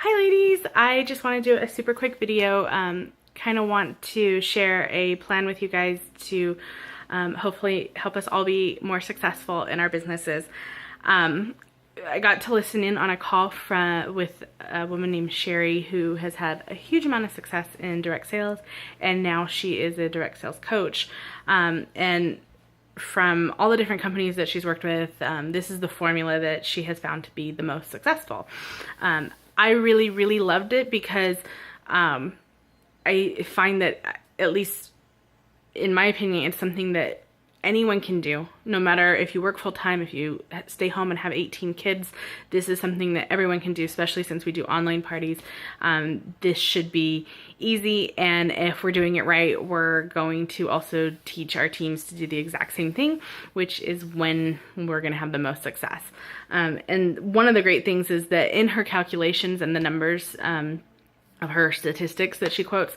Hi ladies, I just want to do a super quick video. Kind of want to share a plan with you guys to hopefully help us all be more successful in our businesses. I got to listen in on a call with a woman named Sherry who has had a huge amount of success in direct sales, and now she is a direct sales coach. And from all the different companies that she's worked with, this is the formula that she has found to be the most successful. I really, really loved it because I find that, at least in my opinion, it's something that anyone can do. No matter if you work full-time, if you stay home and have 18 kids, this is something that everyone can do, especially since we do online parties. This should be easy, and if we're doing it right, we're going to also teach our teams to do the exact same thing, which is when we're going to have the most success. And one of the great things is that in her calculations and the numbers of her statistics that she quotes,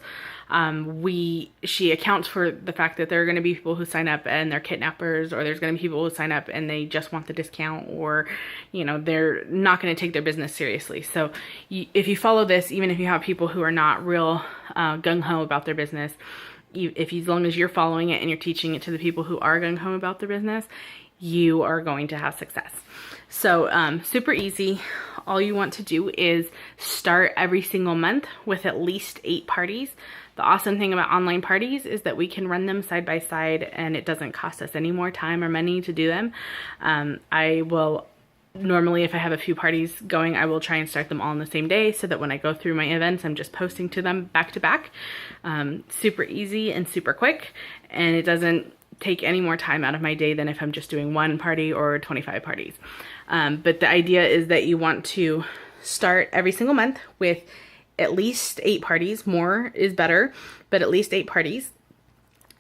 she accounts for the fact that there are going to be people who sign up and they're kidnappers, or there's going to be people who sign up and they just want the discount, or they're not going to take their business seriously. So if you follow this, even if you have people who are not real gung-ho about their business, as long as you're following it and you're teaching it to the people who are gung-ho about their business, you are going to have success. So super easy. All you want to do is start every single month with at least 8 parties. The awesome thing about online parties is that we can run them side by side, and it doesn't cost us any more time or money to do them. I will normally, if I have a few parties going, I will try and start them all on the same day, so that when I go through my events, I'm just posting to them back to back. Super easy and super quick, and it doesn't take any more time out of my day than if I'm just doing 1 party or 25 parties. But the idea is that you want to start every single month with at least 8 parties. More is better, but at least 8 parties.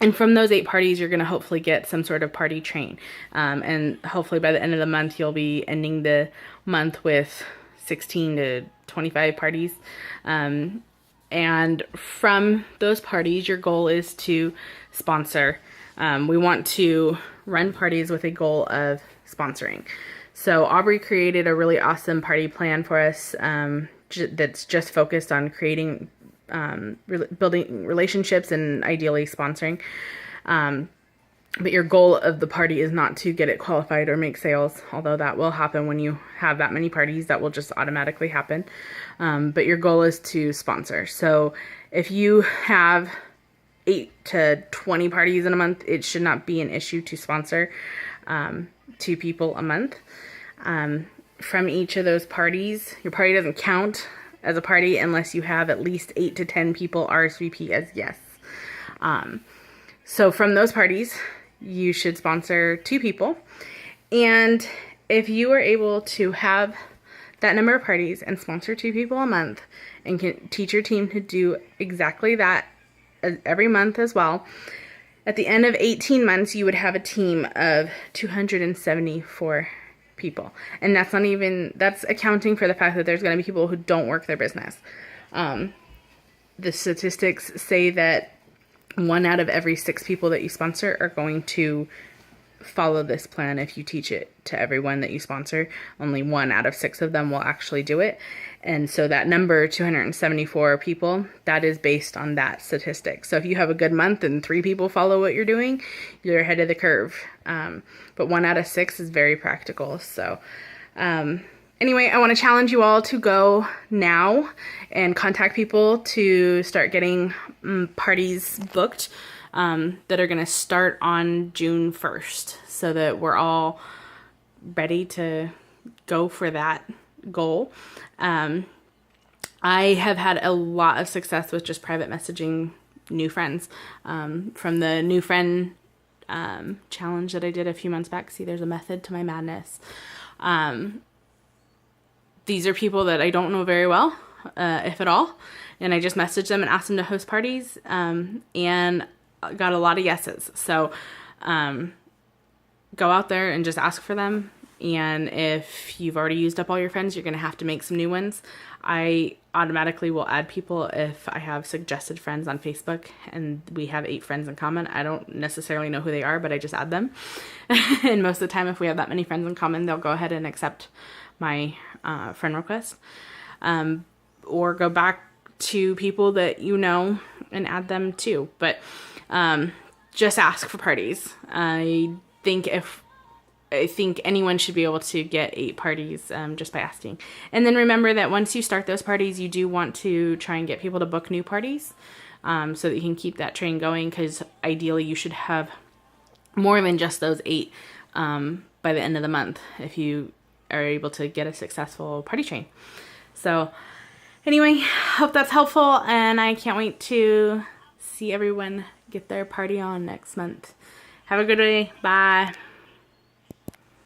And from those 8 parties, you're going to hopefully get some sort of party train. And hopefully by the end of the month, you'll be ending the month with 16 to 25 parties. And from those parties, your goal is to sponsor. We want to run parties with a goal of sponsoring. So Aubrey created a really awesome party plan for us that's just focused on creating, building relationships and ideally sponsoring. But your goal of the party is not to get it qualified or make sales, although that will happen when you have that many parties. That will just automatically happen. But your goal is to sponsor. So if you have 8 to 20 parties in a month, it should not be an issue to sponsor 2 people a month. From each of those parties, your party doesn't count as a party unless you have at least 8 to 10 people RSVP as yes. So from those parties, you should sponsor 2 people. And if you are able to have that number of parties and sponsor 2 people a month, and can teach your team to do exactly that every month as well, at the end of 18 months, you would have a team of 274 people. And that's accounting for the fact that there's going to be people who don't work their business. The statistics say that 1 out of every 6 people that you sponsor are going to follow this plan. If you teach it to everyone that you sponsor, only 1 out of 6 of them will actually do it. And so that number, 274 people, that is based on that statistic. So if you have a good month and 3 people follow what you're doing, you're ahead of the curve. But 1 out of 6 is very practical. So anyway, I want to challenge you all to go now and contact people to start getting parties booked that are going to start on June 1st, so that we're all ready to go for that goal. I have had a lot of success with just private messaging new friends. From the new friend challenge that I did a few months back. See, there's a method to my madness. These are people that I don't know very well, if at all, and I just messaged them and asked them to host parties, and got a lot of yeses. So go out there and just ask for them. And if you've already used up all your friends, you're going to have to make some new ones. I automatically will add people if I have suggested friends on Facebook and we have 8 friends in common. I don't necessarily know who they are, but I just add them. And most of the time, if we have that many friends in common, they'll go ahead and accept my friend request. or go back to people that you know and add them too. But just ask for parties. I think anyone should be able to get 8 parties just by asking. And then remember that once you start those parties, you do want to try and get people to book new parties so that you can keep that train going, because ideally you should have more than just those 8 by the end of the month if you are able to get a successful party train. So anyway, hope that's helpful, and I can't wait to see everyone get their party on next month. Have a good day. Bye.